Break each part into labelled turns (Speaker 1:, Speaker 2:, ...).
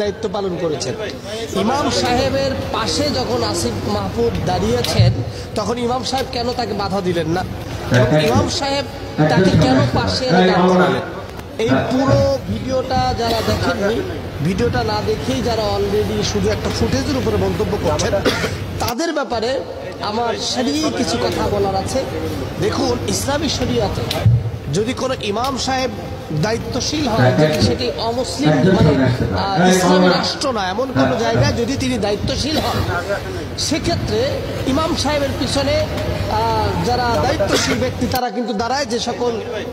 Speaker 1: দায়িত্ব পালন করেছেন। ইমাম সাহেবের পাশে যখন আসিফ মাহমুদ দাঁড়িয়েছেন তখন ইমাম সাহেব কেন তাকে বাধা দিলেন না? ইমাম সাহেব তাকে কেন পাশে দাঁড় করালেন? এই পুরো ভিডিওটা যারা দেখেননি, ভিডিওটা না দেখেই যারা অলরেডি শুধু একটা ফুটেজের উপরে মন্তব্য করছেন, তাদের ব্যাপারে আমার শরীয়ী কিছু কথা বলার আছে। দেখুন, ইসলামী শরীয়তে যদি কোনো ইমাম সাহেব দায়িত্বশীল হয়, সেটি অমুসলিম মানে ইসলামী রাষ্ট্র না এমন কোন জায়গায় যদি তিনি দায়িত্বশীল হন, সেক্ষেত্রে ইমাম সাহেবের পিছনে যারা দায়িত্বশীল ব্যক্তি তারা কিন্তু দাঁড়ায়। যে সকল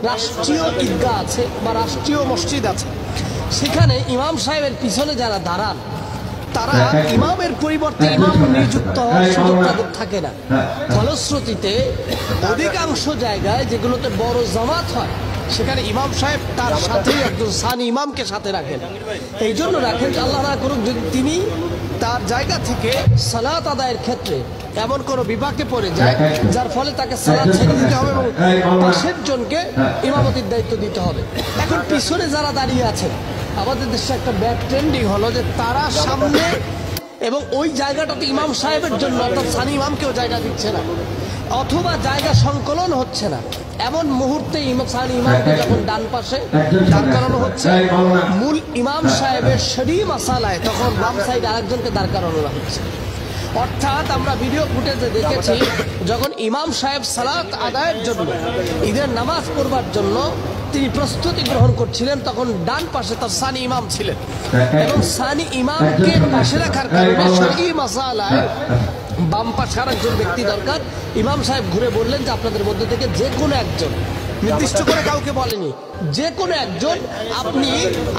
Speaker 1: রাষ্ট্রীয় ঈদগাহ আছে বা রাষ্ট্রীয় মসজিদ আছে, সেখানে ইমাম সাহেবের পিছনে যারা দাঁড়ান তারা ইমামের পরিবর্তে ইমাম নিযুক্ত হওয়ার সুযোগ তাদের থাকে না। ফলশ্রুতিতে অধিকাংশ জায়গায় যেগুলোতে বড় জামাত হয়, সেখানে ইমাম সাহেব তার সাথেই একজন সানি ইমামকে সাথে রাখেন। এই জন্য রাখেন, আল্লাহ না করুক যদি তিনি তার জায়গা থেকে সালাত আদায়ের ক্ষেত্রে এমন কোন বিপাকে পড়ে যায় যার ফলে তাকে সালাত ছেড়ে দিতে হবে এবং পাশের জনকে ইমামতির দায়িত্ব দিতে হবে। এখন পিছনে যারা দাঁড়িয়ে আছেন, আমাদের দেশে একটা ব্যাড ট্রেন্ডিং হলো যে তারা সামনে এবং ওই জায়গাটাতে ইমাম সাহেবের জন্য অর্থাৎ সানি ইমামকেও জায়গা দিচ্ছে না, অথবা জায়গা সংকলন হচ্ছে না। এমন মুহূর্তে সানি ইমামকে যখন ডান পাশে দাঁড় করানো হচ্ছে মূল ইমাম সাহেবের শরীয়ী মাসালায়, তখন বাম সাইডে আরেকজনকে দাঁড় করানো হচ্ছে। অর্থাৎ আমরা ভিডিও ফুটেজে দেখেছি, যখন ইমাম সাহেব সালাত আদায়ের জন্য, ঈদের নামাজ পড়বার জন্য তিনি প্রস্তুতি গ্রহণ করছিলেন, তখন ডান পাশে তার সানি ইমাম ছিলেন এবং সানি ইমামকে পাশে রাখার কারণে শরীয়ী মাসালায় বাম পাশে আরেকজন ব্যক্তি দরকার। ইমাম সাহেব ঘুরে বললেন যে আপনাদের মধ্যে থেকে যে কোনো একজন, নির্দিষ্ট করে কাউকে বলেনি, যে কোনো একজন আপনি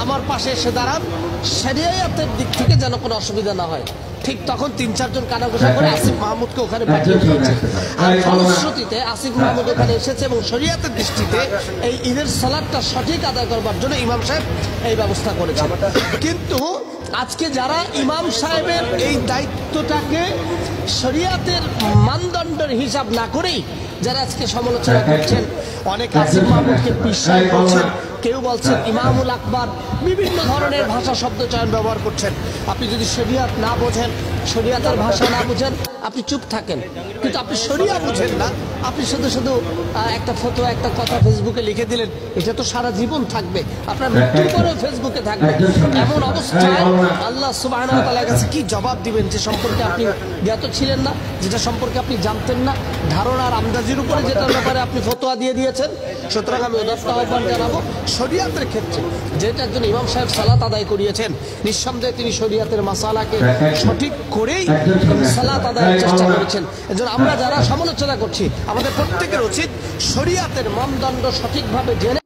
Speaker 1: আমার পাশে এসে দাঁড়ান, শরিয়তের দিক থেকে যেন কোনো অসুবিধা না হয়। ঠিক তখন ৩-৪ জন কানাঘুষা করে আসিফ মাহমুদকে ওখানে পাঠিয়ে দিয়েছে। আর ফলশ্রুতিতে আসিফ মাহমুদ ওখানে এসেছে এবং শরিয়তের দৃষ্টিতে এই ঈদের সালাতটা সঠিক আদায় করবার জন্য ইমাম সাহেব এই ব্যবস্থা করেছেন। কিন্তু আজকে যারা ইমাম সাহেবের এই দায়িত্বটাকে শরিয়তের মানদণ্ডের হিসাব না করেই যারা আজকে সমালোচনা করছেন, অনেক আসিফ মাহমুদকে পীর সাহেব বলছেন, কেউ বলছেন ইমামুল আকবর, বিভিন্ন ধরনের ভাষা শব্দ চয়ন ব্যবহার করছেন। আপনি যদি শরিয়ত না বোঝেন, শরিয়তের ভাষা না বুঝেন, আপনি চুপ থাকেন। কিন্তু আপনি শরিয়া বুঝেন না, আপনি শুধু শুধু একটা ফটো একটা কথা ফেসবুকে লিখে দিলেন, এটা তো সারা জীবন থাকবে, আপনার মৃত্যুর পরেও ফেসবুকে থাকবে। এমন অবস্থায় আল্লাহ সুবহানাহু ওয়া তাআলার কাছে কি জবাব দিবেন যে সম্পর্কে আপনি জ্ঞাত ছিলেন না, যেটা সম্পর্কে আপনি জানতেন না, ধারণার আন্দাজের উপরে যেটার ব্যাপারে আপনি ফতোয়া দিয়ে দিয়েছেন। সুতরাং আমি উদাত্ত আহ্বান জানাবো, শরিয়তের ক্ষেত্রে যেটা একজন ইমাম সাহেব সালাত আদায় করিয়েছেন, নিঃসন্দেহে তিনি শরিয়তের মাসালাকে সঠিক করেই সালাত আদায়ের চেষ্টা করেছেন। এজন্য আমরা যারা সমালোচনা করছি, আমাদের প্রত্যেকের উচিত শরিয়তের মানদণ্ড সঠিকভাবে জেনে